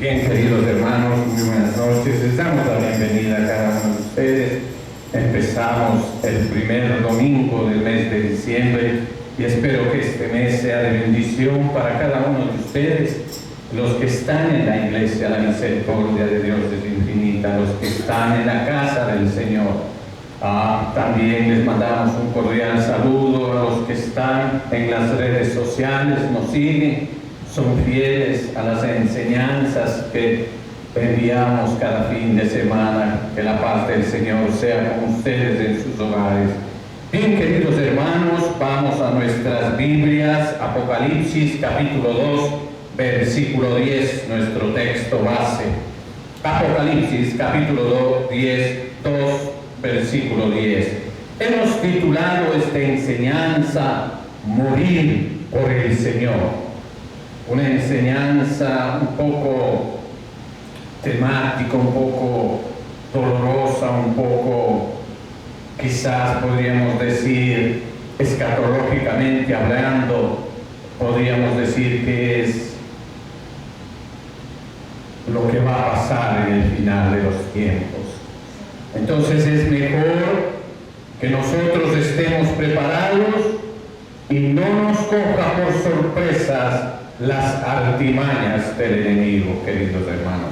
Bien, queridos hermanos, muy buenas noches. Les damos la bienvenida a cada uno de ustedes. Empezamos el primer domingo del mes de diciembre y espero que este mes sea de bendición para cada uno de ustedes, los que están en la iglesia. La misericordia de Dios es infinita, los que están en la casa del Señor. También les mandamos un cordial saludo a los que están en las redes sociales, nos siguen, son fieles a las enseñanzas que enviamos cada fin de semana. Que la paz del Señor sea con ustedes en sus hogares. Bien, queridos hermanos, vamos a nuestras Biblias. Apocalipsis capítulo 2, versículo 10, nuestro texto base. Apocalipsis capítulo 2, versículo 10. Hemos titulado esta enseñanza Morir por el Señor. Una enseñanza un poco temática, un poco dolorosa, un poco, quizás podríamos decir, escatológicamente hablando, podríamos decir que es lo que va a pasar en el final de los tiempos. Entonces es mejor que nosotros estemos preparados y no nos coja por sorpresas las artimañas del enemigo, queridos hermanos.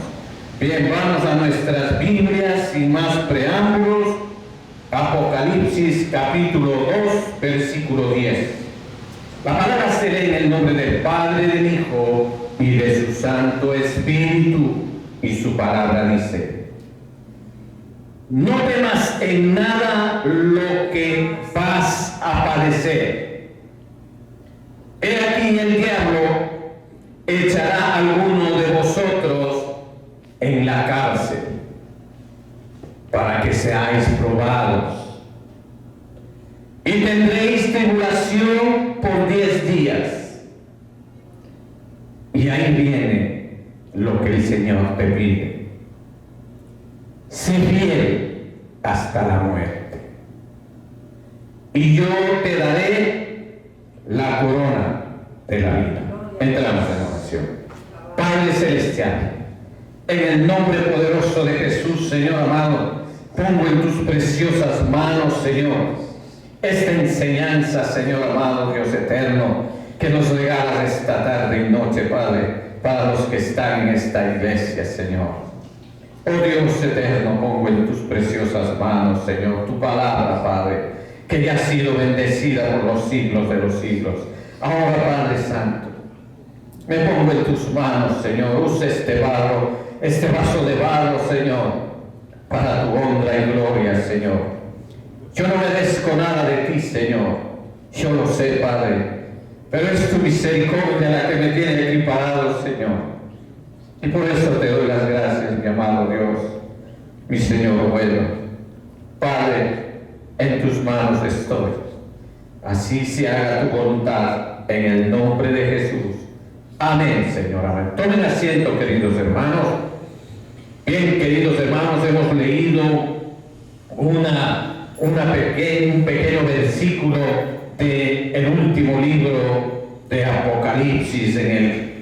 Bien, vamos a nuestras Biblias sin más preámbulos. Apocalipsis capítulo 2, versículo 10. La palabra se lee en el nombre del Padre, del Hijo y de su Santo Espíritu, y su palabra dice: no temas en nada lo que vas a padecer. He aquí el diablo echará a alguno de vosotros en la cárcel para que seáis probados, y tendréis tribulación por 10 días. Y ahí viene lo que el Señor te pide: sé fiel hasta la muerte, y yo te daré la corona de la vida. Entramos en oración. Padre celestial, en el nombre poderoso de Jesús, Señor amado, pongo en tus preciosas manos, Señor, esta enseñanza, Señor amado, Dios eterno, que nos regalas esta tarde y noche, Padre, para los que están en esta iglesia, Señor. Oh Dios eterno, pongo en tus preciosas manos, Señor, tu palabra, Padre, que ya ha sido bendecida por los siglos de los siglos. Ahora, Padre Santo, me pongo en tus manos, Señor. Usa este barro, este vaso de barro, Señor, para tu honra y gloria, Señor. Yo no merezco nada de ti, Señor. Yo lo sé, Padre, pero es tu misericordia la que me tiene equiparado, Señor. Y por eso te doy las gracias, mi amado Dios, mi Señor bueno. Padre, en tus manos estoy. Así se haga tu voluntad, en el nombre de Jesús. Amén, Señor, amén. Tomen asiento, queridos hermanos. Bien, queridos hermanos, hemos leído un pequeño versículo del último libro de Apocalipsis, en el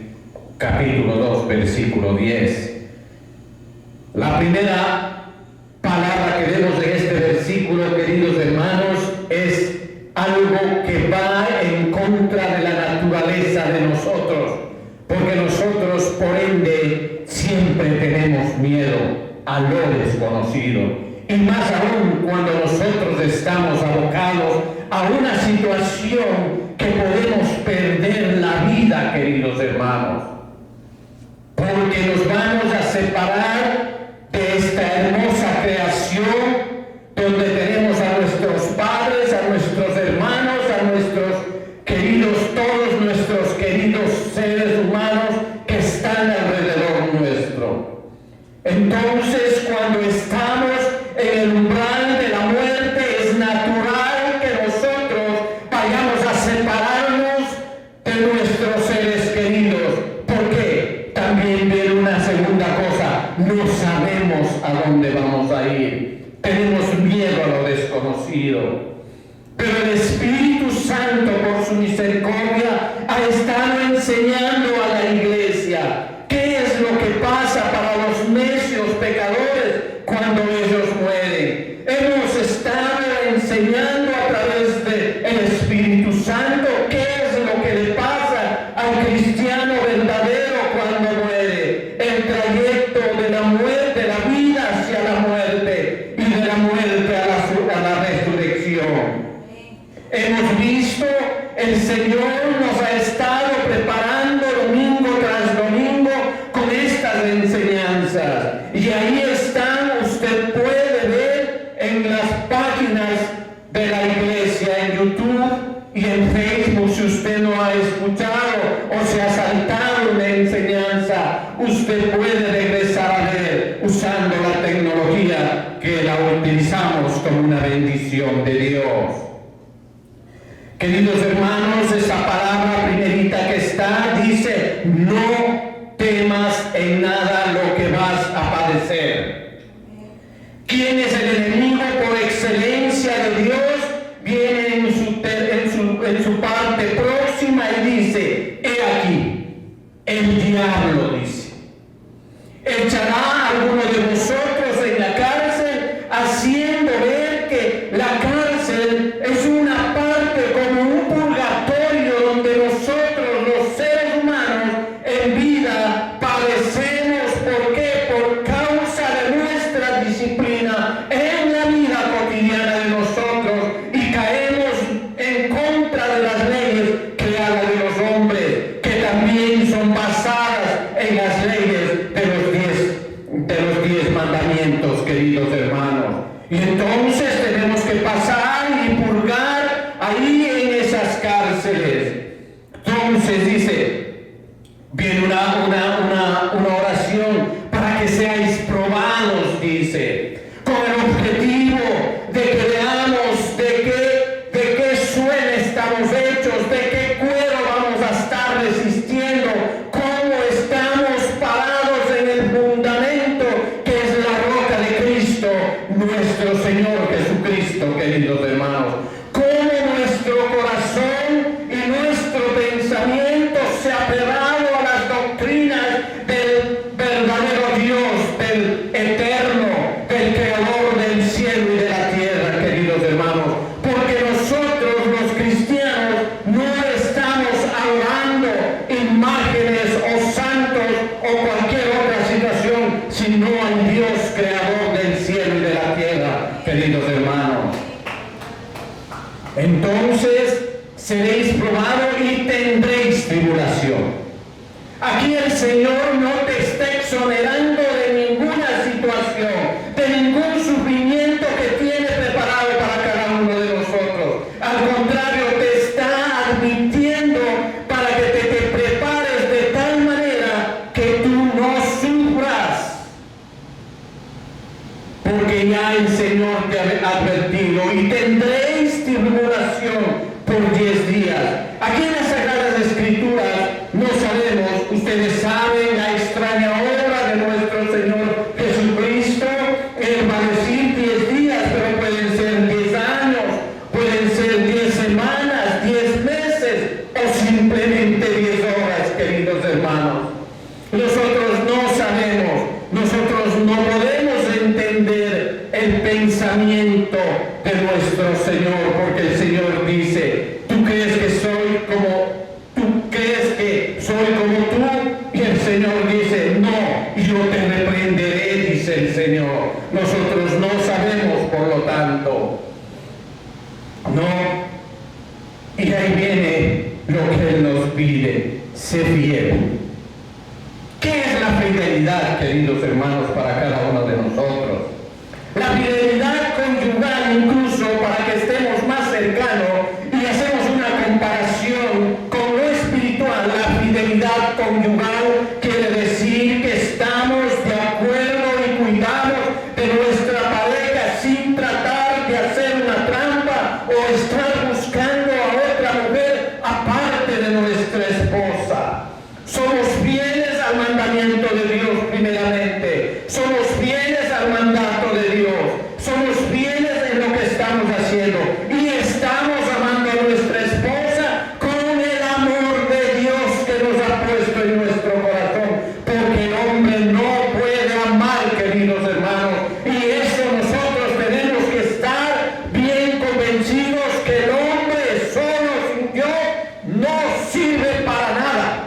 capítulo 2, versículo 10. La primera palabra que vemos en este versículo, queridos hermanos, es algo que va en contra de la naturaleza de nosotros, porque nosotros, por ende, siempre tenemos miedo a lo desconocido, y más aún cuando nosotros estamos abocados a una situación que podemos perder la vida, queridos hermanos, porque nos vamos a separar de esta hermosa creación donde tenemos a nuestros padres, a nuestros hermanos, a nuestros queridos, todos nuestros queridos seres humanos que están alrededor nuestro. Entonces, cuando estamos en el umbral de la muerte, es natural que nosotros vayamos a separarnos de nuestros seres queridos. ¿Por qué? También viene una segunda cosa: no sabemos a dónde vamos a ir. Tenemos miedo a lo desconocido. Pero el Espíritu Santo, por su misericordia, ha estado enseñando a la iglesia qué es lo que pasa utilizamos como una bendición de Dios. Queridos hermanos, esa palabra primerita que está dice: no temas en nada lo que vas a padecer. ¿Quién es el enemigo por excelencia de Dios? Viene en su parte próxima y dice: he aquí, el diablo, dice, echará a alguno de vosotros en la cárcel, haciendo ver que la cárcel es una parte como un purgatorio donde nosotros, los seres humanos, en vida padecemos. ¿Por qué? Por causa de nuestra disciplina en la vida cotidiana de nosotros, y caemos en contra de las leyes creadas de los hombres, que también son basadas en las leyes de los 10 mandamientos, queridos hermanos. Y entonces tenemos que pasar y purgar ahí en esas cárceles. Entonces dice, viene una oración para que seáis probados, dice, con el objetivo de que veamos de qué suelo estamos hechos, de qué cuero vamos a estar resistiendo, cómo estamos parados en el fundamento que es la roca de Cristo, nuestro Señor Jesucristo, queridos hermanos. Cómo nuestro corazón y nuestro pensamiento se ha pegado a las doctrinas del verdadero Dios, del eterno, del creador del cielo y de la tierra, queridos hermanos. Porque nosotros los cristianos no estamos adorando imágenes o santos o cualquier otra situación, sino al Dios creador del cielo y de la tierra, queridos hermanos. Entonces seréis probados y tendréis tribulación. Aquí el Señor no te está exonerando de ninguna situación, de ningún sufrimiento que tiene preparado para cada uno de nosotros. Al contrario, te está advirtiendo para que te prepares de tal manera que tú no sufras. Porque ya el Señor te ha advertido: y tendréis tribulación por 10 días. Aquí en las Sagradas Escrituras no sabemos, ustedes saben la extraña obra de nuestro Señor Jesucristo. Él va a decir 10 días, pero pueden ser 10 años, pueden ser 10 semanas, 10 meses o simplemente 10 horas, queridos hermanos. Nosotros no sabemos, nosotros no podemos entender el pensamiento de nuestro Señor, porque el Señor dice: ¿tú crees que soy como tú? Y el Señor dice: no, yo te reprenderé, dice el Señor. Nosotros no sabemos, por lo tanto, no. Y ahí viene lo que Él nos pide: sé fiel. ¿Qué es la fidelidad, queridos hermanos, para cada uno de nosotros? La fidelidad conyugal, incluso para que estemos más cercanos y hacemos una comparación con lo espiritual, la fidelidad conyugal quiere decir que estamos de acuerdo y cuidamos de nuestra pareja sin tratar de hacer una trampa o estar buscando a otra mujer aparte de nuestra esposa. Somos fieles al mandamiento de Dios primeramente, somos fieles al mandato de Dios, somos fieles en lo que estamos haciendo y estamos amando a nuestra esposa con el amor de Dios que nos ha puesto en nuestro corazón, porque el hombre no puede amar, queridos hermanos, y eso nosotros tenemos que estar bien convencidos que el hombre solo sin Dios no sirve para nada.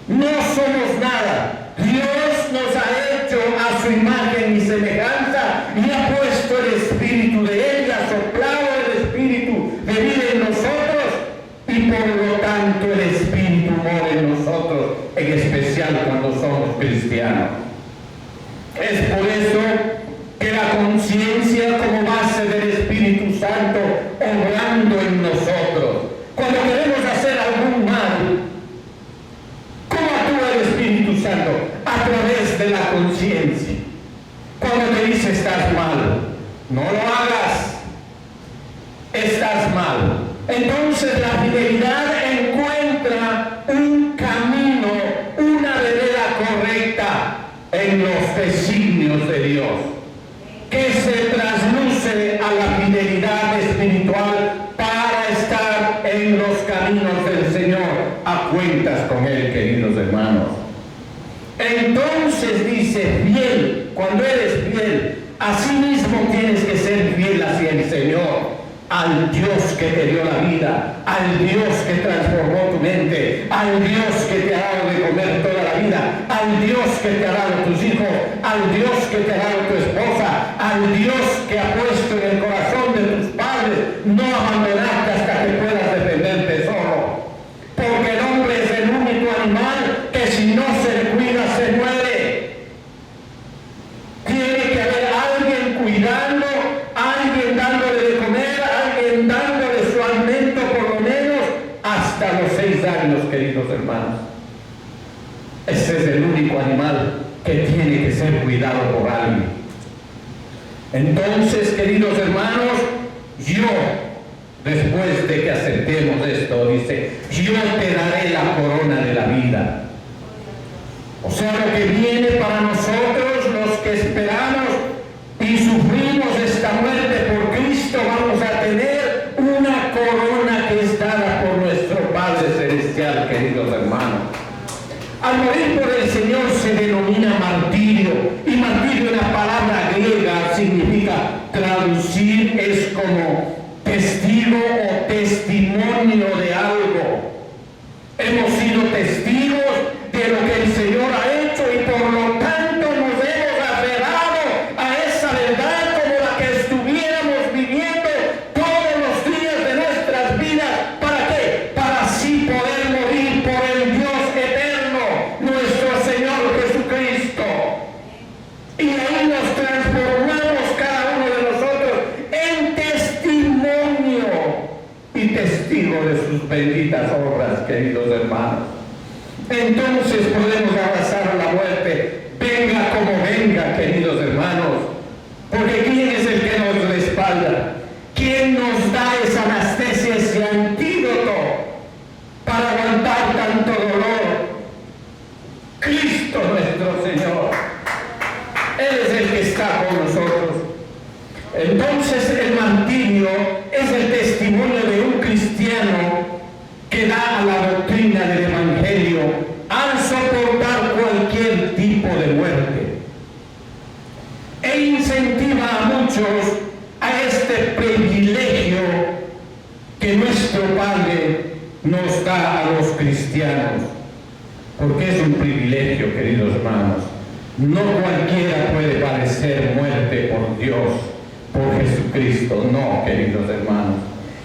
No somos nada. Dios nos ha hecho a su imagen y semejanza y ha puesto el Espíritu de Él, ha soplado el Espíritu de vida en nosotros, y por lo tanto el Espíritu mora en nosotros, en especial cuando somos cristianos. Es por eso que la conciencia, como base del Espíritu Santo obrando en nosotros, cuando queremos hacer algún mal, ¿cómo actúa el Espíritu Santo? A través de la conciencia. Cuando te dice estás mal. No lo hagas. Estás mal. Entonces la fidelidad encuentra un camino, una vereda correcta en los designios de Dios, que se trasluce a la fidelidad espiritual para estar en los caminos del Señor, a cuentas con Él, queridos hermanos. Entonces dice, fiel, cuando eres fiel, así mismo tienes que ser fiel hacia el Señor, al Dios que te dio la vida, al Dios que transformó tu mente, al Dios que te ha dado de comer toda la vida, al Dios que te ha dado tus hijos, al Dios que te ha dado tu esposa, al Dios que ha puesto en el corazón de tus padres, no abandonarte hasta que puedas defenderte solo. Porque el hombre es el único animal que si no se le cuida se muere. Tiene que haber alguien cuidando, alguien dándole de comer, alguien dándole su alimento por lo menos hasta los 6 años, queridos hermanos. Ese es el único animal que tiene que ser cuidado por alguien. Entonces, queridos hermanos, yo, después de que aceptemos esto, dice, yo te daré la corona de la vida. O sea, lo que viene para nosotros, los que esperamos y sufrimos esta muerte por Cristo, vamos a tener una corona que es dada por nuestro Padre Celestial, queridos hermanos. Al morir por el Señor se denomina martirio, y martirio en la palabra griega significa traducir, es como testigo o testimonio de algo. Hemos sido testigos de lo que el Señor ha hecho y por lo tanto nos hemos aferrado a esa verdad como la que estuviéramos viviendo todos los días de nuestras vidas. ¿Para qué? Para así poder morir por el Dios eterno, nuestro Señor Jesucristo. Y ahí nos transformamos cada uno de nosotros en testimonio y testigo de sus benditas obras, queridos hermanos. Entonces podemos abrazar la muerte, venga como venga, queridos hermanos, porque ¿quién es el que nos respalda? ¿Quién nos da esa anestesia, ese antídoto para aguantar tanto dolor? Cristo nuestro Señor. Él es el que está con nosotros. Entonces el martirio es el testimonio de un cristiano que da a la doctrina del Evangelio al soportar cualquier tipo de muerte. E incentiva a muchos a este privilegio que nuestro Padre nos da a los cristianos. Porque es un privilegio, queridos hermanos. No cualquiera puede padecer muerte por Dios, por Jesucristo. No, queridos hermanos.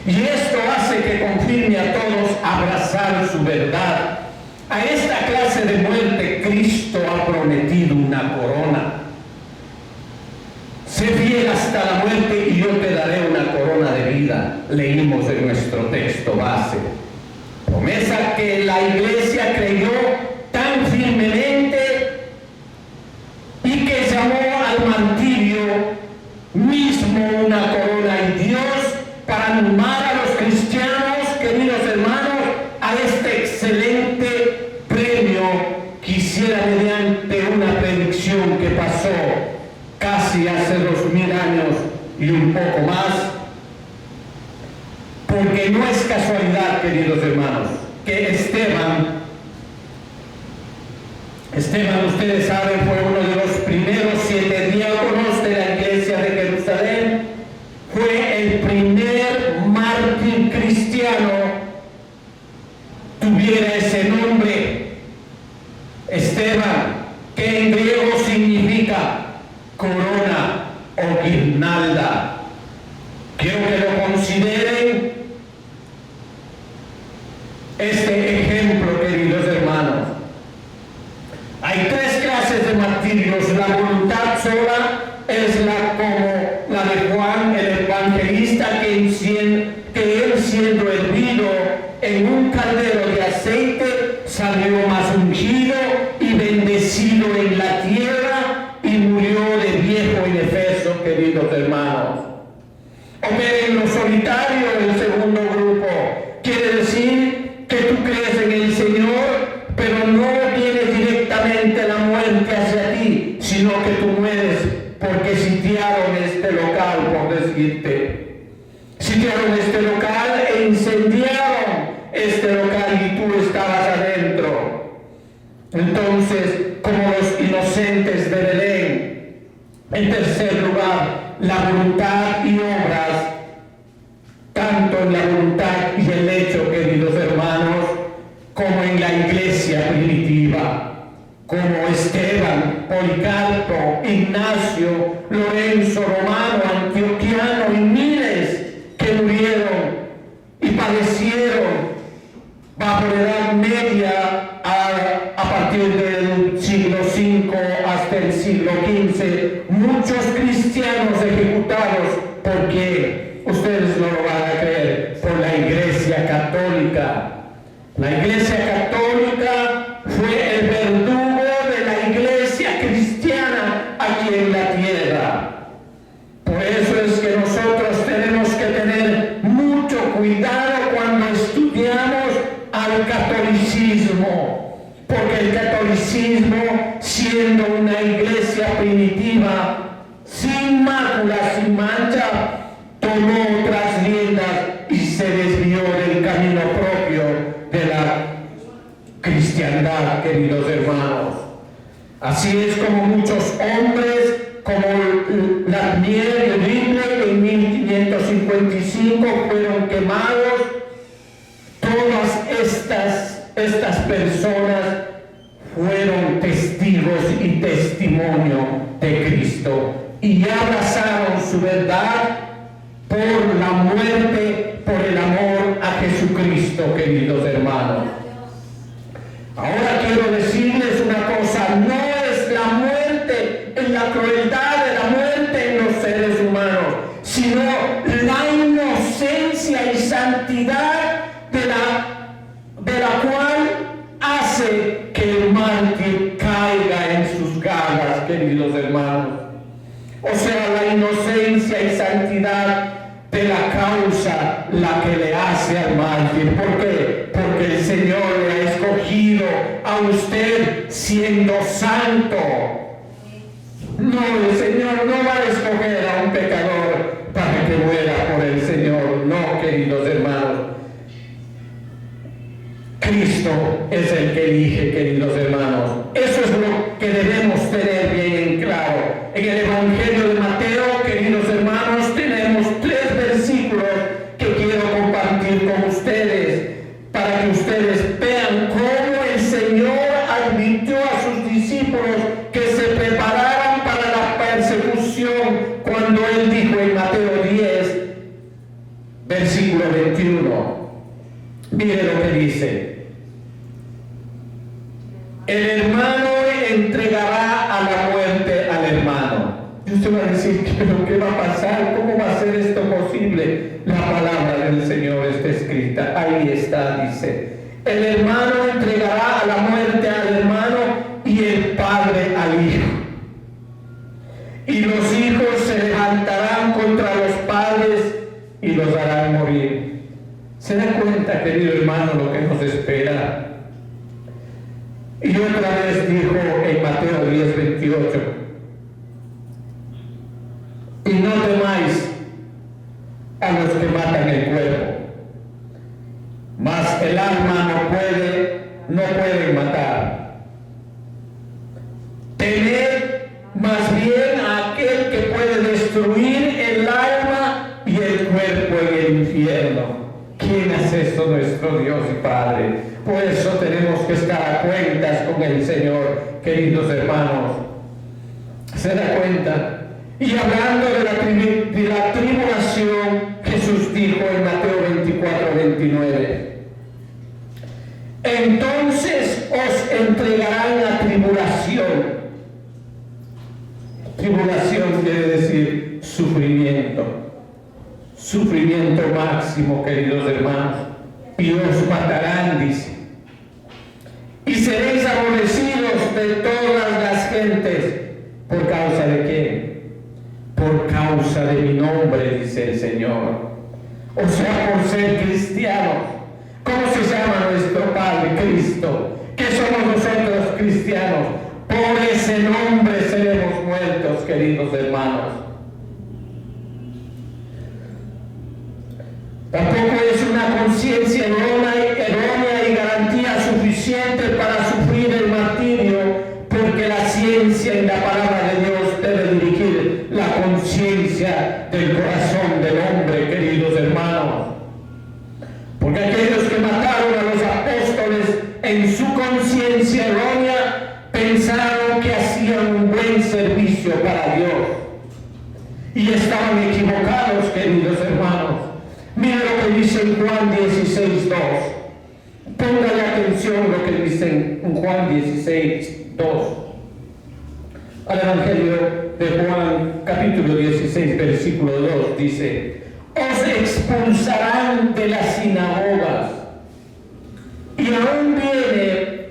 Y esto hace que confirme a todos abrazar su verdad. A esta clase de muerte Cristo ha prometido una corona. Sé fiel hasta la muerte y yo te daré una corona de vida. Leímos en nuestro texto base. Promesa que la iglesia creyó tan firmemente y que llamó al martirio mismo una corona. Y Dios, para animar a los cristianos, queridos hermanos, a este excelente premio, quisiera mediante una predicción que pasó casi hace 2000 años y un poco más, porque no es casualidad, queridos hermanos, que Esteban, ustedes saben, fue uno de los primeros 7 diáconos de la iglesia de Jerusalén. Fue el primer mártir cristiano, tuviera ese nombre, Esteban, que en griego significa corona o guirnalda. Quiero que lo consideren este ejemplo, queridos hermanos. Hay 3 clases de martirios. La voluntad sola es como la de Juan el evangelista, que él siendo hervido en un caldero de aceite salió más ungido y bendecido en la tierra y murió de viejo y de fe. decirte, sitiaron este local e incendiaron este local y tú estabas adentro. Entonces, como los inocentes de Belén. En tercer lugar, la voluntad y obras, tanto en la voluntad y el hecho, queridos hermanos, como en la iglesia primitiva, como Esteban, Policarpo, Ignacio, Lorenzo, Romano, Antioquiano y miles que murieron y padecieron bajo la Edad Media a partir del siglo V hasta el siglo XV, muchos cristianos ejecutados. ¿Por qué? Ustedes no lo van a creer, por la Iglesia Católica. La Iglesia Católica fue el verdugo de la Iglesia cristiana aquí en la tierra. Por eso es que nosotros tenemos que tener mucho cuidado cuando estudiamos al catolicismo, porque el catolicismo, siendo una iglesia primitiva, sin mácula, sin mancha, tomó otras riendas y se desvió del camino propio de la cristiandad, queridos hermanos. Así es como muchos hombres, como Latmier y Ridley en 1555 fueron quemados. Todas estas personas fueron testigos y testimonio de Cristo y abrazaron su verdad por la muerte, por el amor a Jesucristo, queridos hermanos. Ahora quiero decirles una cosa: no es la muerte, en la crueldad de la muerte en los seres humanos, sino la inocencia y santidad de la cual hace que el mártir caiga en sus garras, queridos hermanos. O sea, la inocencia y santidad de la causa la que le hace al mártir. ¿Por qué? Porque el Señor le ha escogido a usted siendo santo. No, el Señor no va a escoger a un pecador para que muera por el Señor. No, queridos hermanos. Cristo es el que elige, queridos hermanos. Eso es lo que debemos tener bien en claro. En el Evangelio de Mateo, queridos hermanos, tenemos 3 versículos que quiero compartir con ustedes para que ustedes vean cómo el Señor advirtió a sus discípulos que se prepararan para la persecución cuando Él dijo en Mateo 10, versículo 21. Mire lo que dice: el hermano entregará a la muerte al hermano. Y usted va a decir, ¿pero qué va a pasar? ¿Cómo va a ser esto posible? La palabra del Señor está escrita. Ahí está, dice: el hermano entregará a la muerte al hermano y el padre al hijo. Y los hijos se levantarán contra los padres y los harán morir. ¿Se da cuenta, querido hermano, lo que nos espera? Y otra vez dijo en Mateo 10, 28: y no temáis a los que matan el cuerpo, mas el alma no pueden matar. Tened más bien a aquel que puede destruir el alma y el cuerpo en el infierno. ¿Quién hace esto? Nuestro Dios y Padre. Por eso tenemos que estar a cuentas con el Señor, queridos hermanos. ¿Se da cuenta? Y hablando de la tribulación, Jesús dijo en Mateo 24, 29: entonces os entregarán a tribulación. Tribulación quiere decir sufrimiento. Sufrimiento máximo, queridos hermanos. Y os matarán, dice. Y seréis aborrecidos de todas las gentes. ¿Por causa de qué? Por causa de mi nombre, dice el Señor. O sea, por ser cristianos. ¿Cómo se llama nuestro Padre? Cristo. ¿Qué somos nosotros, cristianos? Por ese nombre seremos muertos, queridos hermanos. Tampoco es una conciencia errónea y garantía suficiente para sufrir el martirio, porque la ciencia en la palabra de Dios debe dirigir la conciencia del corazón del hombre, queridos hermanos. Porque aquellos que mataron a los apóstoles en su conciencia errónea pensaron que hacían un buen servicio para Dios. Y estaban equivocados, queridos hermanos. Mira lo que dice en Juan 16:2. Póngale atención lo que dice en Juan 16:2. Al Evangelio de Juan, capítulo 16, versículo 2, dice: os expulsarán de las sinagogas, y aún viene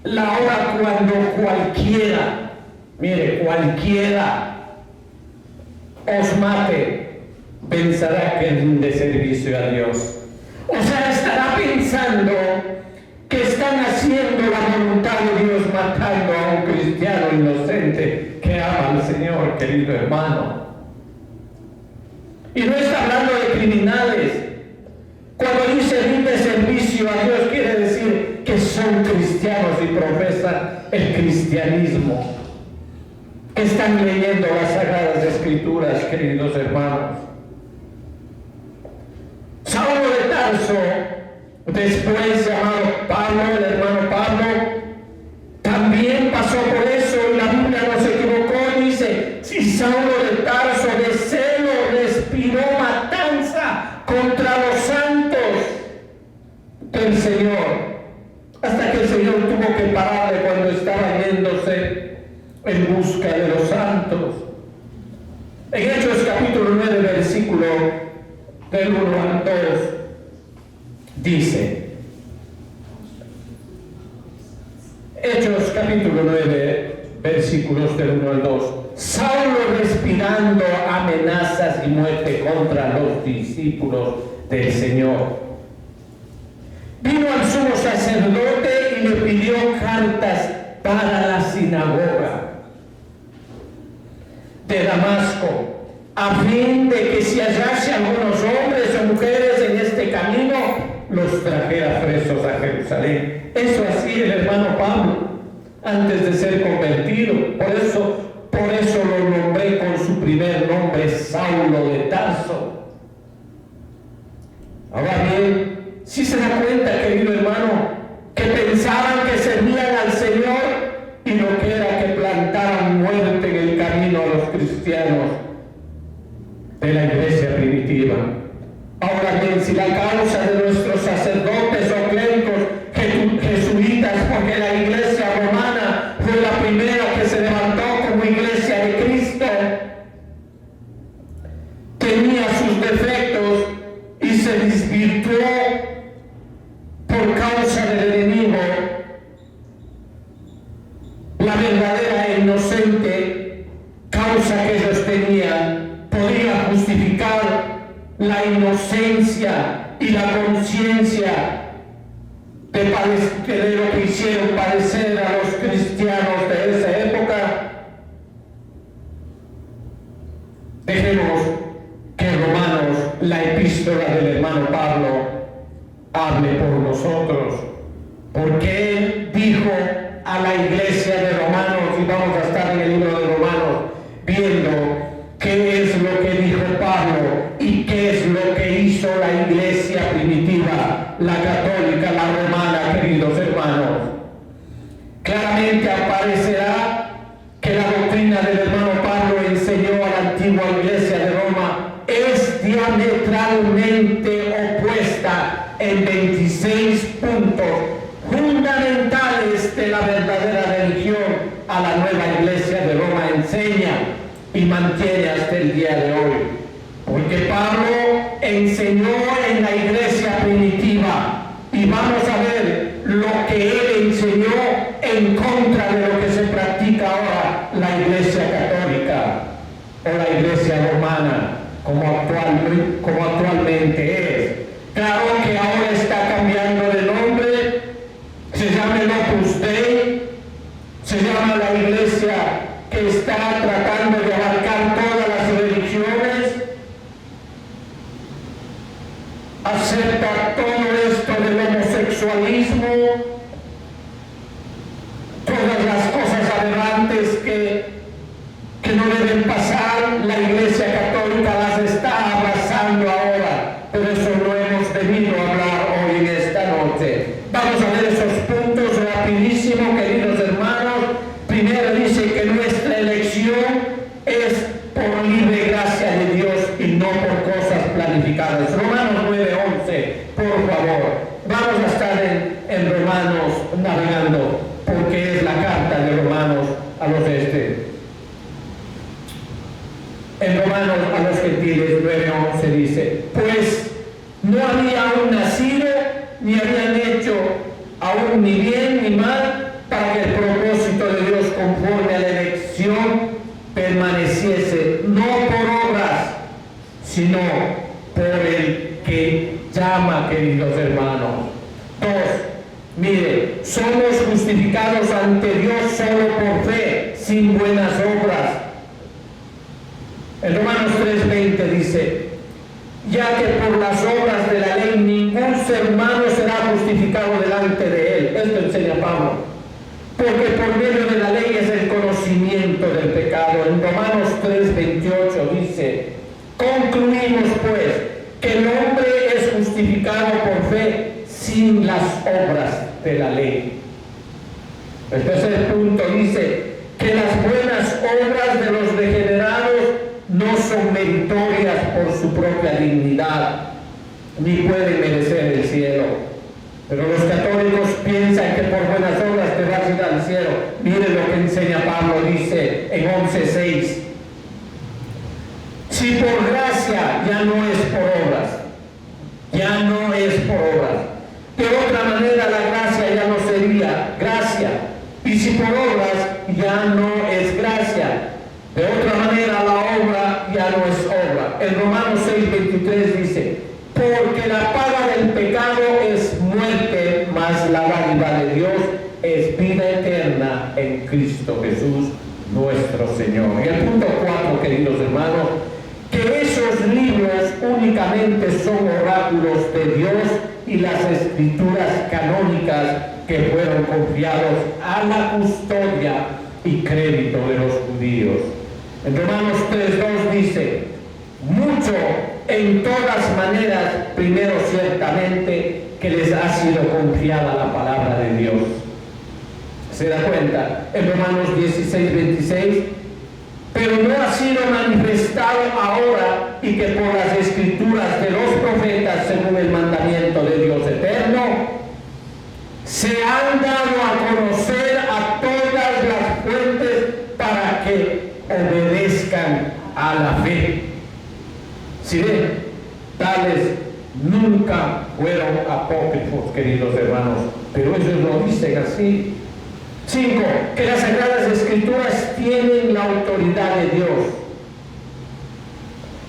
la hora cuando cualquiera, mire, cualquiera os mate, pensará que rinde servicio a Dios. O sea, estará pensando que están haciendo la voluntad de Dios, matando a un cristiano inocente que ama al Señor, querido hermano. Y no está hablando de criminales. Cuando dice rinde servicio a Dios, quiere decir que son cristianos y profesan el cristianismo. Están leyendo las Sagradas Escrituras, queridos hermanos. Saulo de Tarso, después llamado Pablo, el hermano Pablo, también pasó por eso, y la Biblia no se equivocó, dice: si Saulo de Tarso de celo respiró matanza contra los santos del Señor, hasta que el Señor tuvo que pararle cuando estaba yéndose en busca de los santos. En Hechos capítulo 9, versículo del 1 al 2, dice, Hechos capítulo 9, versículos del 1 al 2, Saulo respirando amenazas y muerte contra los discípulos del Señor, vino al sumo sacerdote y le pidió cartas para la sinagoga de Damasco, a fin de que si hallase algunos hombres o mujeres en este camino, los trajera presos a Jerusalén. Eso hacía el hermano Pablo antes de ser convertido. Por eso lo nombré con su primer nombre, Saulo de Tarso. Ahora bien, si se da cuenta, querido hermano, que pensaban que servían al Señor y lo que era que plantaran muerte en el camino a los cristianos de la iglesia primitiva. Ahora bien, si la causa de nuestros sacerdotes o clérigos jesuitas, porque la iglesia romana fue la primera que se levantó como iglesia de Cristo, tenía sus defectos y se desvirtuó por causa del enemigo, la verdadera e inocente causa que ellos tenían podía justificar la inocencia y la conciencia de lo que hicieron padecer a los cristianos de esa época. Dejemos que Romanos, la epístola del hermano Pablo, hable por nosotros, porque él dijo a la iglesia de Romanos, y vamos a estar en el libro de Romanos viendo qué es lo que dijo Pablo y qué es lo que hizo la iglesia primitiva, la católica, la romana, queridos hermanos. Claramente aparecerá que la doctrina del hermano Pablo enseñó a la antigua iglesia de Roma es diametralmente opuesta en 26 puntos fundamentales de la verdadera religión a la nueva iglesia de Roma enseña y mantiene hasta el día de hoy. Porque Pablo enseñó en la iglesia primitiva, y vamos a ver lo que él enseñó en contra de lo que se practica ahora la iglesia católica o la iglesia romana, como actualmente es. Claro que ahora está cambiando de nombre, se llama el Opus Dei, se llama la iglesia que está tratando de abarcar todas las religiones. claras. Romanos 9:11, por favor. Vamos a estar en Romanos navegando, porque es la carta de Romanos a los En Romanos a los gentiles 9:11 dice: pues no había aún nacido, ni habían hecho aún ni bien ni mal, para que el propósito de Dios conforme a la elección permaneciese, no por obras, sino por el que llama, queridos hermanos. 2. Mire, somos justificados ante Dios solo por fe, sin buenas obras. En Romanos 3:20 dice: ya que por las obras de la ley ningún ser humano será justificado delante de él. Esto enseña Pablo. Porque por medio de la ley es el conocimiento del pecado. En Romanos 3:28 dice: concluimos pues que el hombre es justificado por fe sin las obras de la ley. El tercer punto dice que las buenas obras de los degenerados no son meritorias por su propia dignidad, ni pueden merecer el cielo. Pero los católicos piensan que por buenas obras te vas a ir al cielo. Miren lo que enseña Pablo, dice en 11:6. Si por gracia, ya no es por obras. Ya no es por obras. De otra manera la gracia ya no sería gracia. Y si por obras, ya no es gracia. De otra manera la obra ya no es obra. En Romanos 6:23 dice: porque la paga del pecado es muerte, mas la dádiva de Dios es vida eterna en Cristo Jesús nuestro Señor. Y el punto 4, queridos hermanos, que esos libros únicamente son oráculos de Dios y las escrituras canónicas que fueron confiados a la custodia y crédito de los judíos. En Romanos 3:2 dice: mucho en todas maneras, primero ciertamente que les ha sido confiada la palabra de Dios. ¿Se da cuenta? En Romanos 16:26, pero no ha sido manifestado ahora, y que por las escrituras de los profetas, según el mandamiento de Dios eterno, se han dado a conocer a todas las fuentes para que obedezcan a la fe. Si ven, tales nunca fueron apócrifos, queridos hermanos, pero ellos lo dicen así. 5. Que las Sagradas Escrituras tienen la autoridad de Dios.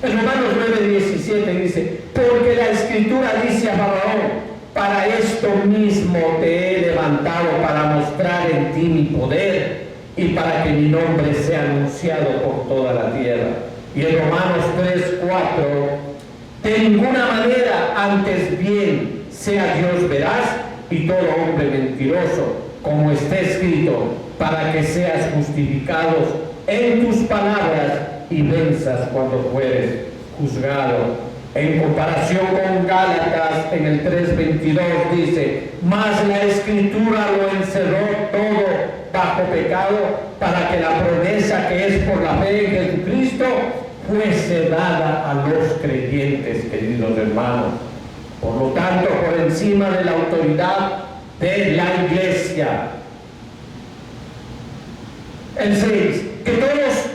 En Romanos 9:17 dice: porque la Escritura dice a Faraón: para esto mismo te he levantado, para mostrar en ti mi poder y para que mi nombre sea anunciado por toda la tierra. Y en Romanos 3:4: de ninguna manera, antes bien sea Dios veraz y todo hombre mentiroso, como está escrito, para que seas justificados en tus palabras y venzas cuando fueres juzgado. En comparación con Gálatas, en el 3:22 dice: mas la Escritura lo encerró todo bajo pecado, para que la promesa que es por la fe en Jesucristo fuese dada a los creyentes, queridos hermanos. Por lo tanto, por encima de la autoridad de la Iglesia. El 6, que todos,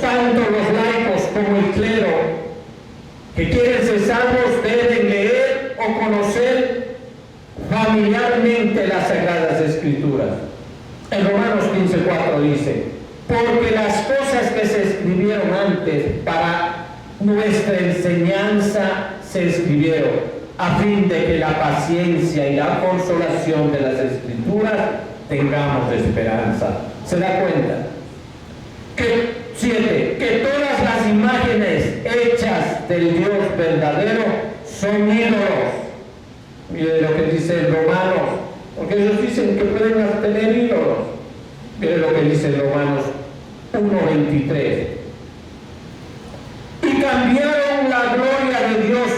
tanto los laicos como el clero, que quieren ser salvos, deben leer o conocer familiarmente las Sagradas Escrituras. En Romanos 15:4 dice: porque las cosas que se escribieron antes para nuestra enseñanza se escribieron, a fin de que la paciencia y la consolación de las Escrituras tengamos esperanza. ¿Se da cuenta? 7. Que todas las imágenes hechas del Dios verdadero son ídolos. Mire lo que dice en Romanos, porque ellos dicen que pueden tener ídolos. Mire lo que dice en Romanos 1:23. Y cambiaron la gloria de Dios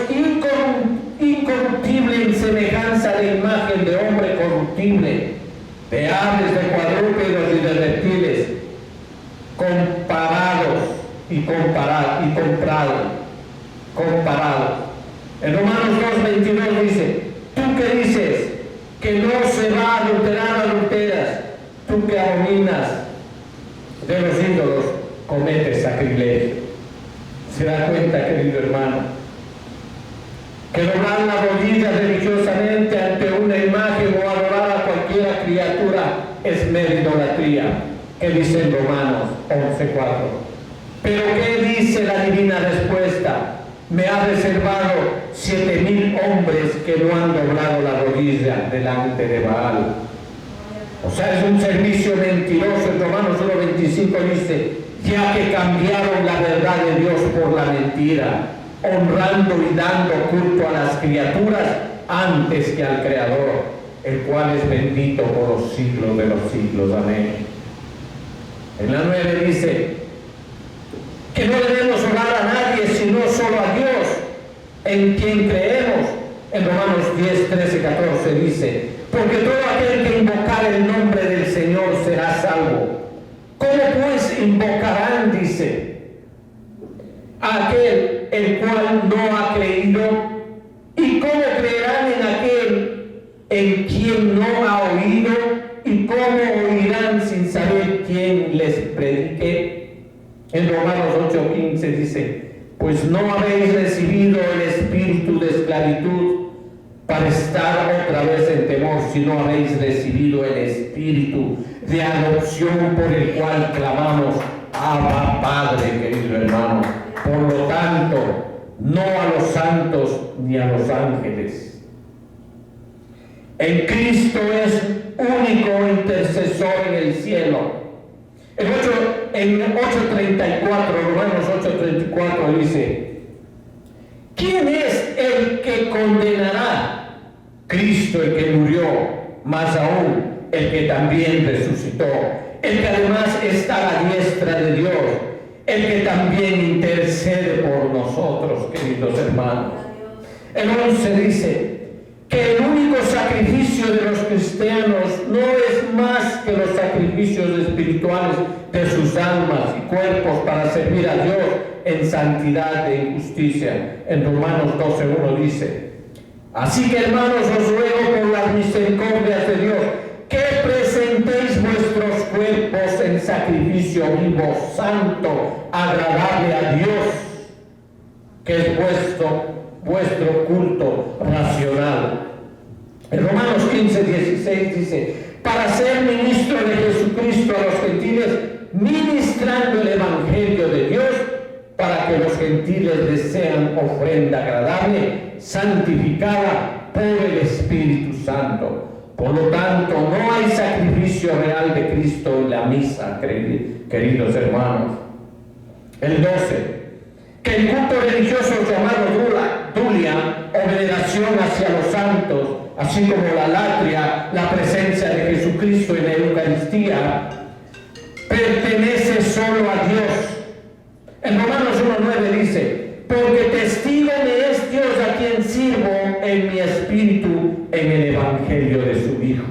incorruptible en semejanza de imagen de hombre corruptible, de aves, de cuadrúpedos y de reptiles, comparados y comparado. En Romanos 2:22 dice, tú que dices que no se va a adulterar, adulteras, tú que abominas de los ídolos, cometes sacrilegio. ¿Se da cuenta, querido hermano? Que doblar la rodilla religiosamente ante una imagen o adorar a cualquier criatura es mera idolatría, que dice en Romanos 11:4. Pero ¿qué dice la divina respuesta? Me ha reservado 7,000 hombres que no han doblado la rodilla delante de Baal. O sea, es un servicio mentiroso. En Romanos 1:25 dice, ya que cambiaron la verdad de Dios por la mentira, honrando y dando culto a las criaturas antes que al Creador, el cual es bendito por los siglos de los siglos. Amén. En la 9 dice que no debemos orar a nadie sino solo a Dios, en quien creemos. En Romanos 10, 13, 14 dice, porque todo aquel que invocare el nombre del Señor será salvo. ¿Cómo pues invocarán? Dice, aquel el cual no ha creído, y cómo creerán en aquel en quien no ha oído, y cómo oirán sin saber quién les predique. En Romanos 8:15 dice, pues no habéis recibido el espíritu de esclavitud para estar otra vez en temor, sino habéis recibido el espíritu de adopción por el cual clamamos, Abba, Padre, querido hermano. Por lo tanto, no a los santos ni a los ángeles. En Cristo es único intercesor en el cielo. En 8:34, Romanos 8:34 dice, ¿quién es el que condenará? Cristo, el que murió, más aún el que también resucitó, el que además está a la diestra de Dios, el que también intercede por nosotros, queridos hermanos. El 11 dice que el único sacrificio de los cristianos no es más que los sacrificios espirituales de sus almas y cuerpos para servir a Dios en santidad e justicia. En Romanos 12:1 dice, así que hermanos, os ruego por las misericordias de Dios que presentéis vuestros cuerpos en sacrificio vivo, santo, agradable a Dios, que es vuestro culto racional. En Romanos 15:16 dice, para ser ministro de Jesucristo a los gentiles, ministrando el evangelio de Dios, para que los gentiles les sean ofrenda agradable, santificada por el Espíritu Santo. Por lo tanto, no hay sacrificio real de Cristo en la misa, queridos hermanos. El 12, que el culto religioso llamado dulia, o veneración hacia los santos, así como la latria, la presencia de Jesucristo en la Eucaristía, pertenece solo a Dios. En Romanos 1:9 dice, porque testigo me es Dios a quien sirvo en mi espíritu en el Evangelio de su Hijo.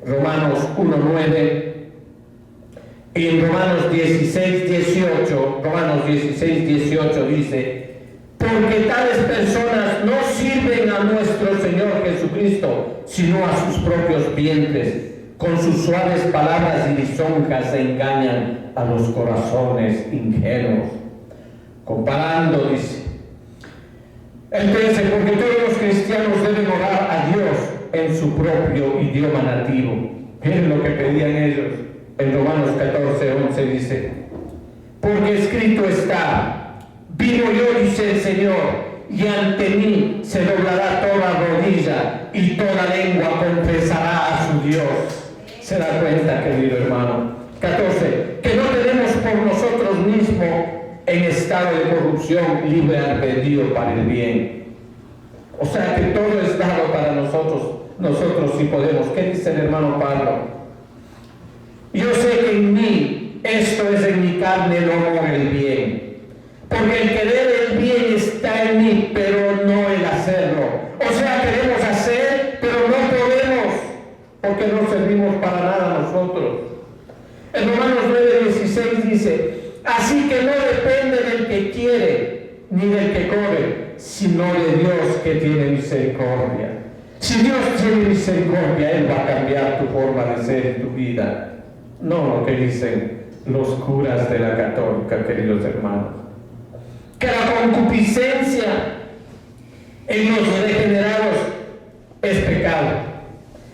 Romanos 1:9. Y en Romanos 16:18 dice, porque tales personas no sirven a nuestro Señor Jesucristo, sino a sus propios vientres. Con sus suaves palabras y lisonjas engañan a los corazones ingenuos. Comparando, dice, entonces, porque todos los cristianos deben orar a Dios en su propio idioma nativo. Miren lo que pedían ellos. En Romanos 14:11 dice, porque escrito está, vivo yo, dice el Señor, y ante mí se doblará toda rodilla y toda lengua confesará a su Dios. ¿Se da cuenta, querido hermano? 14, que no tenemos por nosotros mismos en estado de corrupción libre albedrío para el bien. O sea que todo es dado para nosotros sí podemos. ¿Qué dice el hermano Pablo? Yo sé que en mí, esto es en mi carne, el amor el bien. Porque el querer el bien está en mí, pero no el hacerlo. O sea, queremos hacer, pero no podemos, porque no servimos para nada nosotros. En Romanos 9:16 dice, Así que no depende del que quiere ni del que corre, sino de Dios que tiene misericordia. Si Dios tiene misericordia, Él va a cambiar tu forma de ser en tu vida. No lo que dicen los curas de la católica, queridos hermanos. Que la concupiscencia en los regenerados es pecado.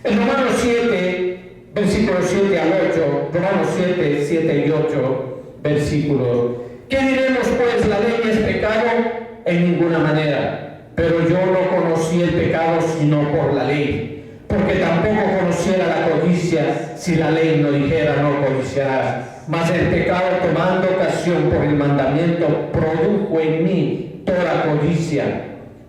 En Romanos 7, versículos 7 al 8, Romanos 7, 7 y 8 versículos. ¿Qué diremos pues? ¿La ley es pecado? En ninguna manera. Pero yo no conocí el pecado sino por la ley, porque tampoco conociera la codicia si la ley no dijera no codiciarás. Mas el pecado, tomando ocasión por el mandamiento, produjo en mí toda codicia,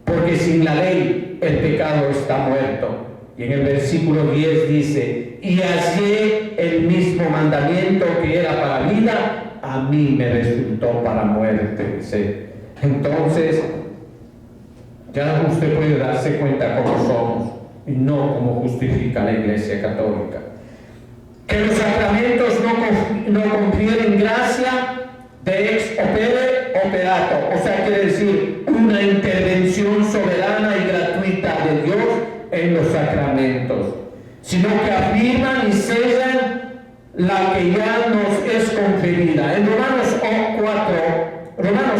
porque sin la ley el pecado está muerto. Y en el versículo 10 dice, y hallé el mismo mandamiento que era para vida, a mí me resultó para muerte. Dice. Entonces, ya usted puede darse cuenta cómo somos y no cómo justifica la Iglesia Católica. Que los sacramentos no confieren gracia de ex opere operato, o sea, quiere decir una intervención soberana y gratuita de Dios en los sacramentos, sino que afirman y sellan la que ya nos es conferida. En Romanos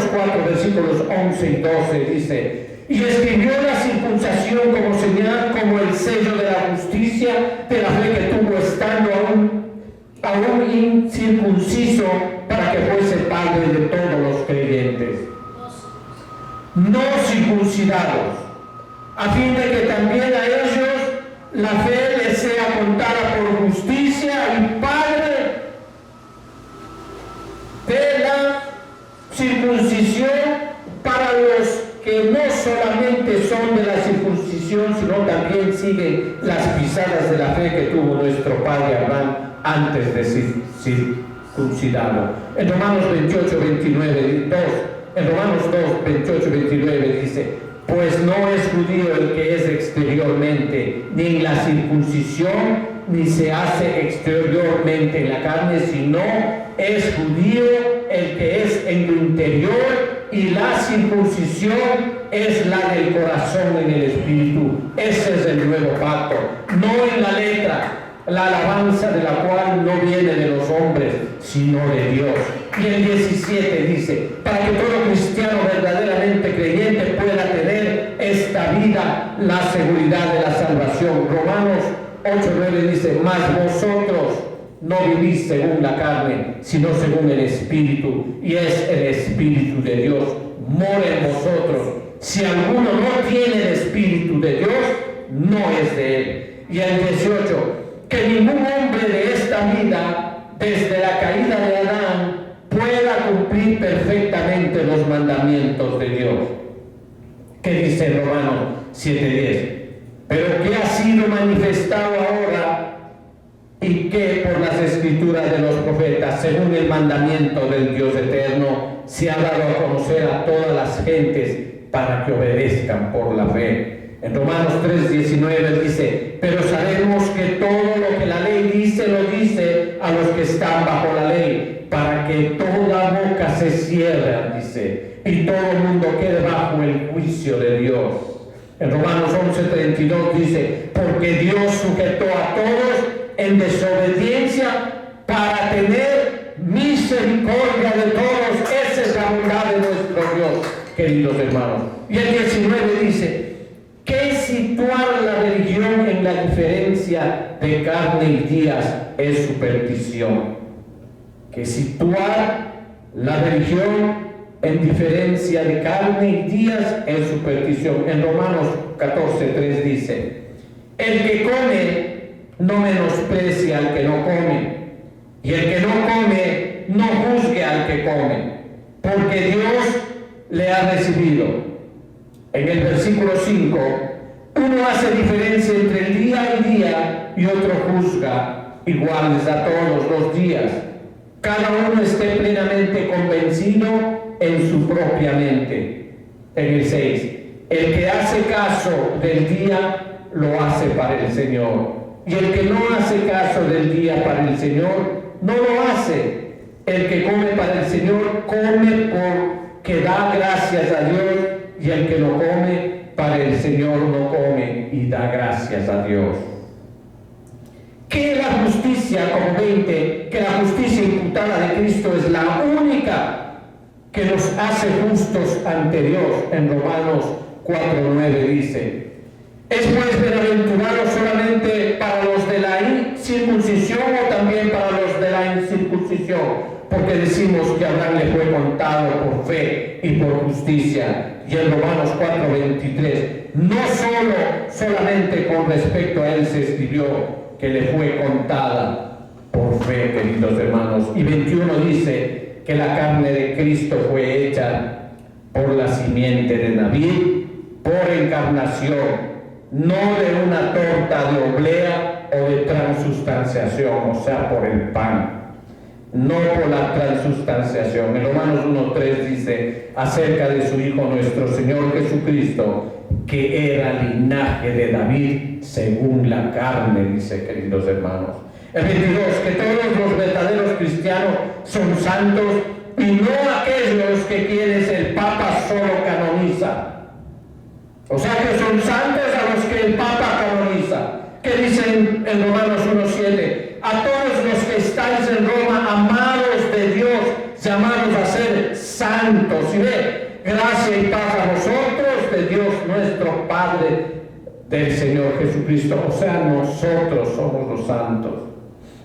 4, versículos 11 y 12 dice, y escribió la circuncisión como señal, como el sello de la justicia de la fe que tuvo estando aún incircunciso, para que fuese padre de todos los creyentes. No circuncidados, a fin de que también a ellos la fe les sea contada por justicia, y padre de la circuncisión para los que no solamente son de la circuncisión, sino también siguen las pisadas de la fe que tuvo nuestro padre Abraham antes de ser circuncidado. En Romanos 28, 29, 2, en Romanos 2, 28, 29 dice, pues no es judío el que es exteriormente, ni en la circuncisión, ni se hace exteriormente en la carne, sino es judío el que es en lo interior, y la circuncisión es la del corazón en el espíritu. Ese es el nuevo pacto, no en la letra, la alabanza de la cual no viene de los hombres, sino de Dios. Y el 17 dice, para que todo cristiano verdaderamente creyente pueda tener esta vida, la seguridad de la salvación. Romanos 8:9 dice, mas vosotros no vivís según la carne, sino según el Espíritu, y es el Espíritu de Dios mora en vosotros. Si alguno no tiene el Espíritu de Dios, no es de él. Y el 18, que ningún hombre de esta vida, desde la caída de Adán, pueda cumplir perfectamente los mandamientos de Dios. ¿Qué dice Romanos 7:10? Pero que ha sido manifestado ahora, y que por las escrituras de los profetas, según el mandamiento del Dios eterno, se ha dado a conocer a todas las gentes para que obedezcan por la fe. En Romanos 3:19 dice, pero sabemos que todo lo que la ley dice, lo dice a los que están bajo la ley, para que toda boca se cierre, dice, y todo el mundo quede bajo el juicio de Dios. En Romanos 11:32 dice, porque Dios sujetó a todos en desobediencia para tener misericordia de todos. Esa es la bondad de nuestro Dios, queridos hermanos. Y el 19 dice, que situar la religión en la diferencia de carne y días es superstición. Que situar la religión en diferencia de carne y días es superstición. En Romanos 14:3 dice, el que come no menosprecia al que no come, y el que no come no juzgue al que come, porque Dios le ha recibido. En el versículo 5, uno hace diferencia entre el día y día, y otro juzga iguales a todos los días. Cada uno esté plenamente convencido en su propia mente. En el 6, el que hace caso del día lo hace para el Señor, y el que no hace caso del día para el Señor no lo hace. El que come para el Señor, come porque da gracias a Dios, y el que no come para el Señor no come y da gracias a Dios. Que la justicia, como 20, que la justicia imputada de Cristo es la única que nos hace justos ante Dios. En Romanos 4:9 dice: ¿es pues bienaventurado solamente para los de la circuncisión o también para los de la incircuncisión? Porque decimos que a Abraham le fue contado por fe y por justicia. Y en Romanos 4:23, no solamente con respecto a él se escribió que le fue contada por fe, queridos hermanos. Y 21 dice que la carne de Cristo fue hecha por la simiente de David, por encarnación, no de una torta de oblea o de transustanciación, o sea, por el pan. No por la transustanciación. En Romanos 1:3 dice acerca de su Hijo nuestro Señor Jesucristo, que era linaje de David según la carne, dice, queridos hermanos. El 22, que todos los verdaderos cristianos son santos y no aquellos que quienes el Papa solo canoniza. O sea que son santos a los que el Papa canoniza. Que dicen en Romanos 1:7, a todos los que estáis en Roma, amados de Dios, llamados a ser santos. Y ve, gracia y paz a vosotros, de Dios nuestro Padre, del Señor Jesucristo. O sea, nosotros somos los santos.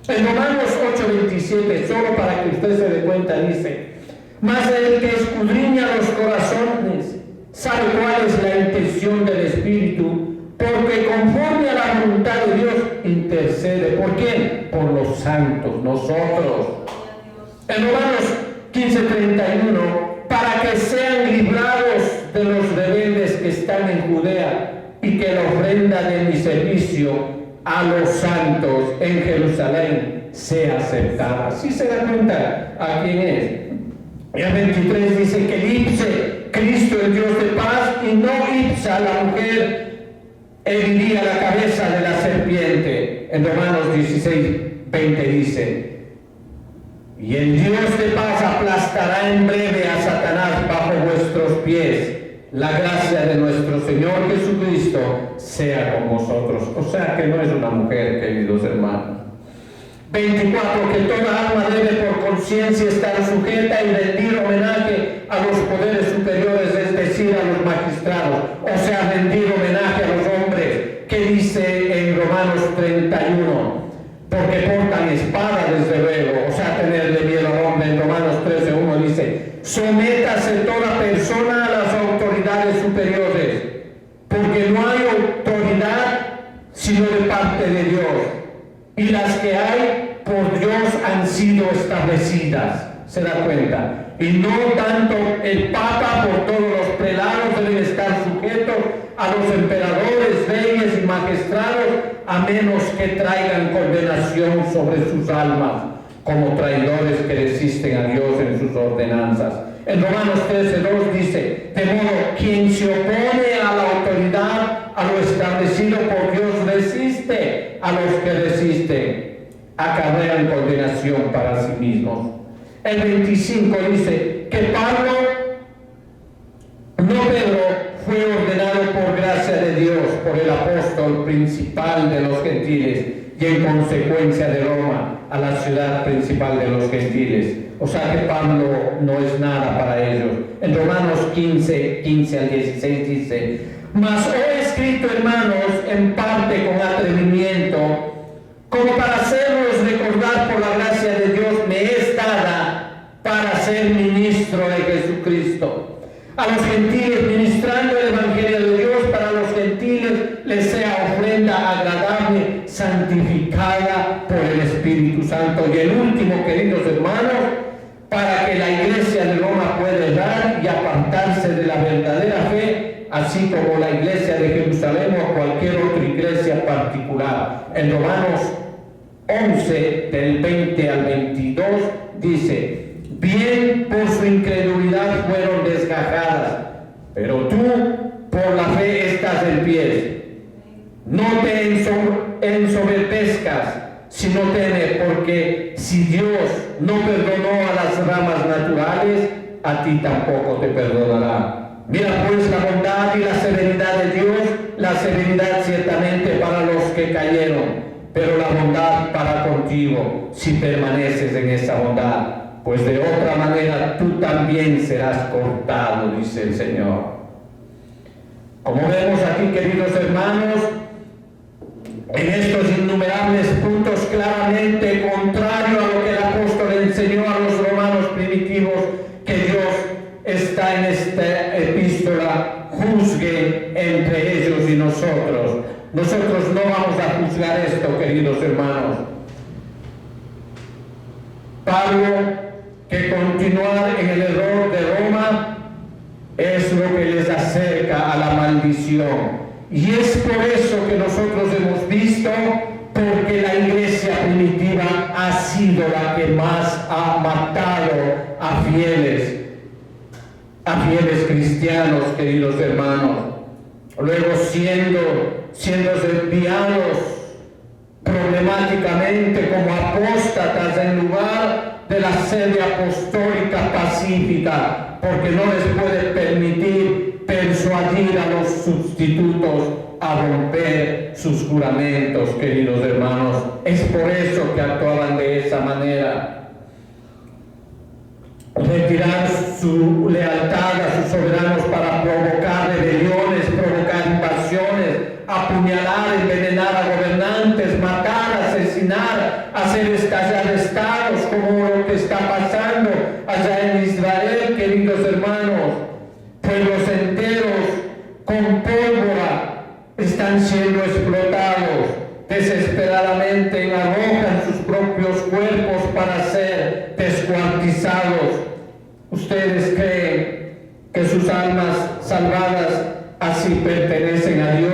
En Romanos 8:27, solo para que usted se dé cuenta, dice: mas el que escudriña los corazones sabe cuál es la intención del Espíritu, porque conforme a la voluntad de Dios intercede. ¿Por quién? Por los santos, nosotros. En Romanos 15:31, para que sean librados de los rebeldes que están en Judea, y que la ofrenda de mi servicio a los santos en Jerusalén sea aceptada. ¿Sí se da cuenta a quién es? Y el 23 dice que ipse Cristo el Dios de paz, y no ipsa la mujer heriría la cabeza de la serpiente. En Romanos 16:20 dice: y el Dios de paz aplastará en breve a Satanás bajo vuestros pies. La gracia de nuestro Señor Jesucristo sea con vosotros. O sea que no es una mujer, queridos hermanos. 24, que toda alma debe por conciencia estar sujeta y rendir homenaje a los poderes superiores, es decir, a los magistrados. O sea, rendir homenaje a los hombres, que dice en Romanos 31, porque portan espada, desde luego, o sea, tenerle miedo al hombre. En Romanos 13:1 dice: sométase toda persona a las autoridades superiores, porque no hay autoridad sino de parte de Dios, y las que hay por Dios han sido establecidas. ¿Se da cuenta? Y no tanto el Papa, por todos los prelados deben estar sujetos a los emperadores, reyes y magistrados, a menos que traigan condenación sobre sus almas, como traidores que resisten a Dios en sus ordenanzas. En Romanos 13:2 dice: de modo, quien se opone a la autoridad, a lo establecido por Dios, resiste a los que resisten, acarrean condenación para sí mismos. El 25 dice que Pablo, no Pedro, fue ordenado por gracia de Dios, por el apóstol principal de los gentiles, y en consecuencia de Roma, a la ciudad principal de los gentiles. O sea que Pablo no es nada para ellos. En Romanos 15 al 16 dice: mas he escrito, hermanos, en parte con atrevimiento, como para hacerlos recordar por la gracia de Dios me es dada para ser ministro de Jesucristo. A los gentiles, ministrando el Evangelio de Dios, para los gentiles les sea ofrenda agradable, santificada por el Espíritu Santo. Y el último, queridos hermanos, para que la iglesia de Roma pueda errar y apartarse de la verdadera fe, así como la iglesia de Jerusalén o cualquier otra iglesia particular. En Romanos 11, del 20 al 22, dice: bien por su incredulidad fueron desgajadas, pero tú por la fe estás en pie. No te ensoberbezcas, si no teme, porque si Dios no perdonó a las ramas naturales, a ti tampoco te perdonará. Mira pues la bondad y la severidad de Dios, la severidad ciertamente para los que cayeron, pero la bondad para contigo, si permaneces en esa bondad, pues de otra manera tú también serás cortado, dice el Señor. Como vemos aquí, queridos hermanos, en estos innumerables puntos claramente contrario a lo que el apóstol enseñó a los romanos primitivos, que Dios está en esta epístola, juzgue entre ellos y nosotros. Nosotros no vamos a juzgar esto, queridos hermanos. Pablo, que continuar en el error de Roma es lo que les acerca a la maldición. Y es por eso que nosotros hemos visto, porque la iglesia primitiva ha sido la que más ha matado a fieles cristianos, queridos hermanos. Luego siendo desviados problemáticamente como apóstatas en lugar de la sede apostólica pacífica, porque no les puede permitir persuadir a los sustitutos a romper sus juramentos, queridos hermanos. Es por eso que actuaban de esa manera. Retirar su lealtad a sus soberanos para provocar rebeliones, provocar invasiones, apuñalar, envenenar a gobernantes, matar, asesinar, hacer estallar estados, como lo que está pasando allá en Israel, queridos hermanos. Pueblos enteros con pólvora están siendo explotados, desesperadamente arrojan sus propios cuerpos para ser descuartizados. ¿Ustedes creen que sus almas salvadas así pertenecen a Dios?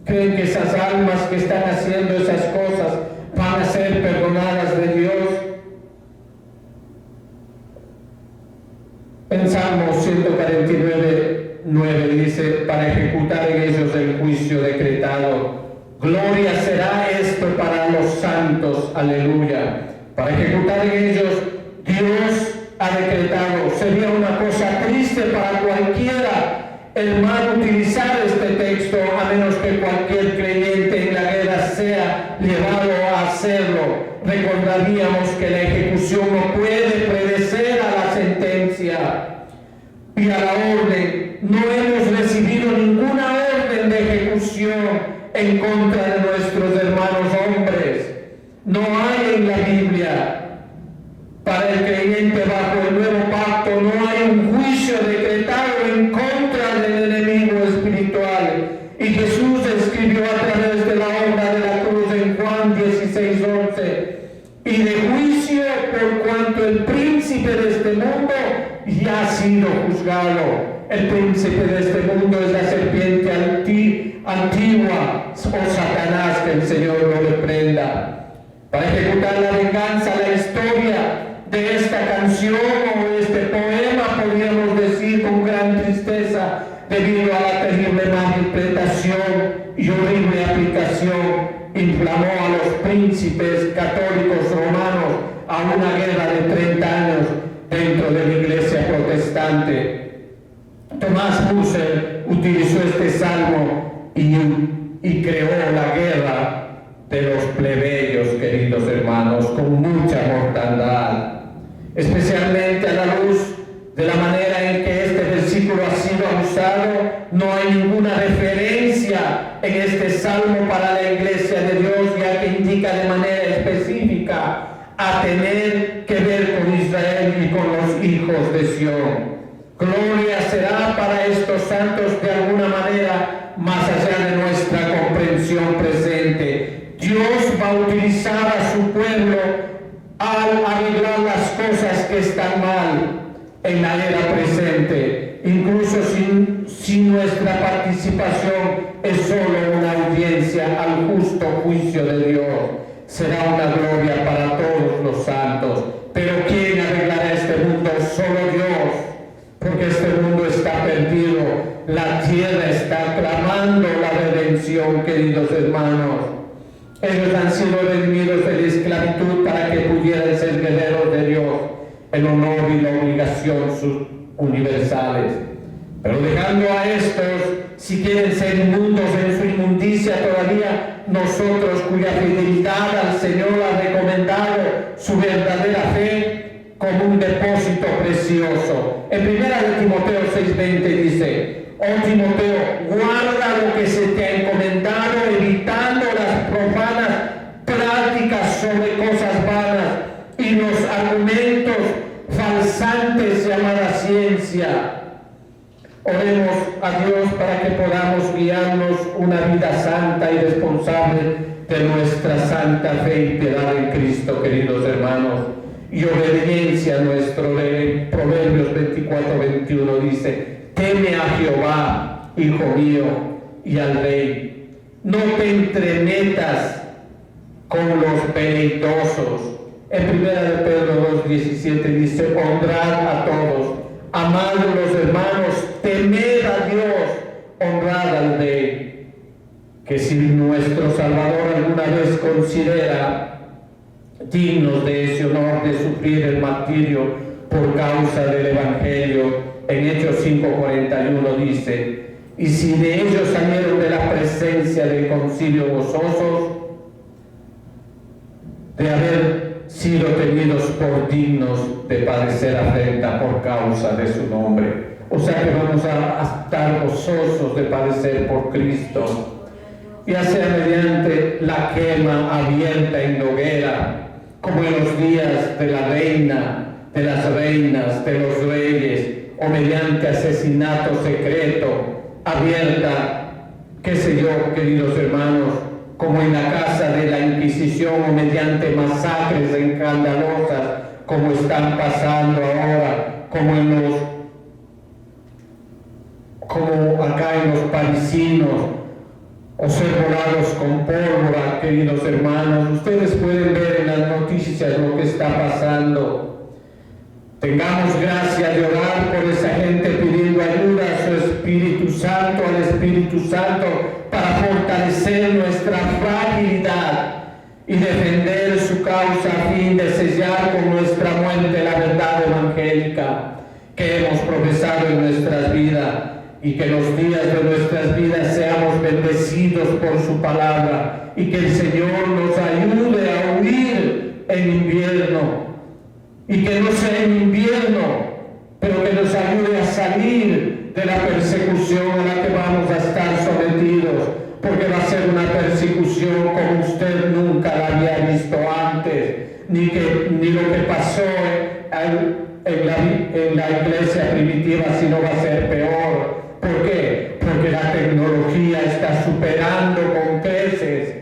¿Creen que esas almas que están haciendo esas cosas van a ser perdonadas de Dios? En Salmo 149:9 dice, para ejecutar en ellos el juicio decretado. Gloria será esto para los santos, aleluya. Para ejecutar en ellos, Dios ha decretado. Sería una cosa triste para cualquiera el mal utilizar este texto, a menos que cualquier creyente en la guerra sea llevado a hacerlo. Recordaríamos que la ejecución no puede predecer a la sentencia y a la orden. No hemos recibido ninguna orden de ejecución en contra de nuestros hermanos hombres. No hay en la Biblia. Para el creyente bajo el nuevo pacto no hay un juicio decretado en contra del enemigo espiritual. Y Jesús escribió a través de la obra de la cruz en Juan 16:11, y de juicio por cuanto el príncipe de este mundo ya ha sido juzgado. El príncipe de este mundo es la serpiente antigua, o Satanás, que el Señor lo reprenda. Para ejecutar la venganza, la historia de esta canción o este poema, podríamos decir con gran tristeza, debido a la terrible malinterpretación y horrible aplicación, inflamó a los príncipes católicos romanos a una guerra de 30 años dentro de la iglesia protestante. Tomás Musser utilizó este salmo y creó la guerra de los plebeyos, queridos hermanos, con mucha mortandad. Especialmente a la luz de la manera en que este versículo ha sido usado, no hay ninguna referencia en este salmo para la iglesia de Dios, ya que indica de manera específica a tener que ver con Israel y con los hijos de Sión. Gloria será para estos santos de alguna manera más allá de nuestra comprensión presente. Dios va a utilizar a su pueblo al arreglar las cosas que están mal en la era presente, incluso si nuestra participación es solo una audiencia al justo juicio de Dios. Será una gloria para todos los santos. Pero ¿quién arreglará este mundo? Solo Dios, porque este mundo está perdido. La tierra está clamando la redención, queridos hermanos. Ellos han sido redimidos el honor y la obligación universales. Pero dejando a estos, si quieren ser inmundos en su inmundicia todavía, nosotros cuya fidelidad al Señor ha recomendado su verdadera fe como un depósito precioso. En 1 Timoteo 6:20 dice: oh Timoteo, guarda lo que se te ha encomendado, evitando las profanas prácticas sobre cosas vanas y los argumentos falsantes llamadas ciencia. Oremos a Dios para que podamos guiarnos una vida santa y responsable de nuestra santa fe y piedad en Cristo, queridos hermanos, y obediencia a nuestro ley. Proverbios 24:21 dice: teme a Jehová, hijo mío, y al rey. No te entremetas con los veleidosos. En 1 Pedro 2:17 dice: honrad a todos, amad a los hermanos, temed a Dios, honrad al rey. Que si nuestro Salvador alguna vez considera dignos de ese honor de sufrir el martirio por causa del Evangelio, en Hechos 5:41 dice: y si de ellos salieron de la presencia del concilio gozosos de haber sido tenidos por dignos de padecer afrenta por causa de su nombre. O sea que vamos a estar gozosos de padecer por Cristo, ya sea mediante la quema abierta en hoguera, como en los días de la reina, de las reinas, de los reyes, o mediante asesinato secreto, abierta, qué sé yo, queridos hermanos, como en la casa de la Inquisición, o mediante masacres escandalosas, como están pasando ahora, como acá en los parisinos, o ser volados con pólvora, queridos hermanos. Ustedes pueden ver en las noticias lo que está pasando. Tengamos gracia de orar por esa gente, pidiendo ayuda a su Espíritu Santo, al Espíritu Santo, para fortalecer nuestra fragilidad y defender su causa a fin de sellar con nuestra muerte la verdad evangélica que hemos profesado en nuestras vidas, y que los días de nuestras vidas seamos bendecidos por su palabra, y que el Señor nos ayude a huir en invierno, y que no sea en invierno, pero que nos ayude a salir de la persecución a la que vamos a estar sometidos, porque va a ser una persecución como usted nunca la había visto antes, ni lo que pasó en la iglesia primitiva, sino va a ser peor. ¿Por qué? Porque la tecnología está superando con creces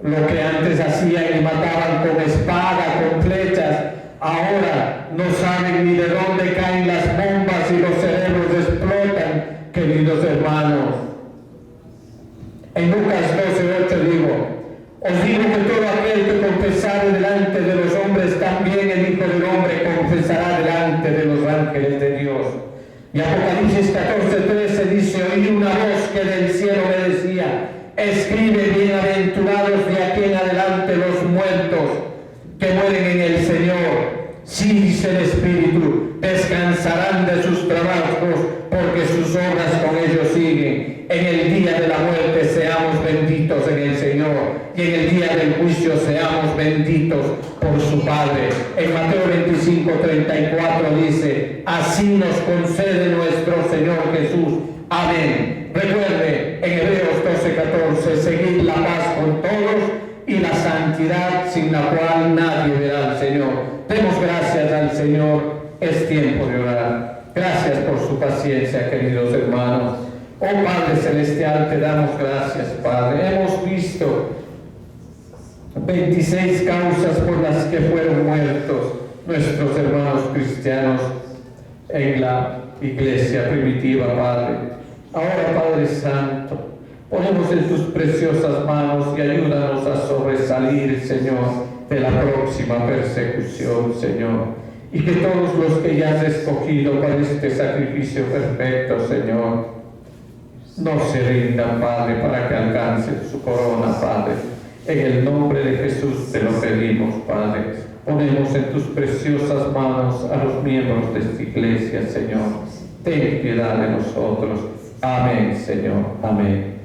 lo que antes hacían y mataban con espada, con flechas. Ahora no saben ni de dónde caen las bombas y los cerebros explotan, queridos hermanos. En Lucas 12:8 os digo que todo aquel que confesare delante de los hombres, también el Hijo del Hombre confesará delante de los ángeles de Dios. Y Apocalipsis 14:13 dice: oí una voz que del cielo me decía: escribe, bienaventurados de aquí en adelante los muertos que mueren en el Señor. Sí, dice el Espíritu, descansarán de sus trabajos, porque sus obras con ellos siguen. En el día de la muerte seamos benditos en el Señor, y en el día del juicio seamos benditos por su Padre. En Mateo 25:34 dice: así nos concede nuestro Señor Jesús. Amén. Recuerde, en Hebreos 12:14, seguid la paz con todos y la santidad, sin la cual nadie verá al Señor. Demos gracias al Señor. Es tiempo de orar. Gracias por su paciencia, queridos hermanos. Oh Padre Celestial, te damos gracias, Padre. Hemos visto 26 causas por las que fueron muertos nuestros hermanos cristianos en la iglesia primitiva, Padre. Ahora, Padre Santo, ponemos en tus preciosas manos y ayúdanos a sobresalir, Señor, de la próxima persecución, Señor. Y que todos los que ya has escogido para este sacrificio perfecto, Señor, no se rindan, Padre, para que alcancen su corona, Padre. En el nombre de Jesús te lo pedimos, Padre. Ponemos en tus preciosas manos a los miembros de esta iglesia, Señor. Ten piedad de nosotros. Amén, Señor. Amén.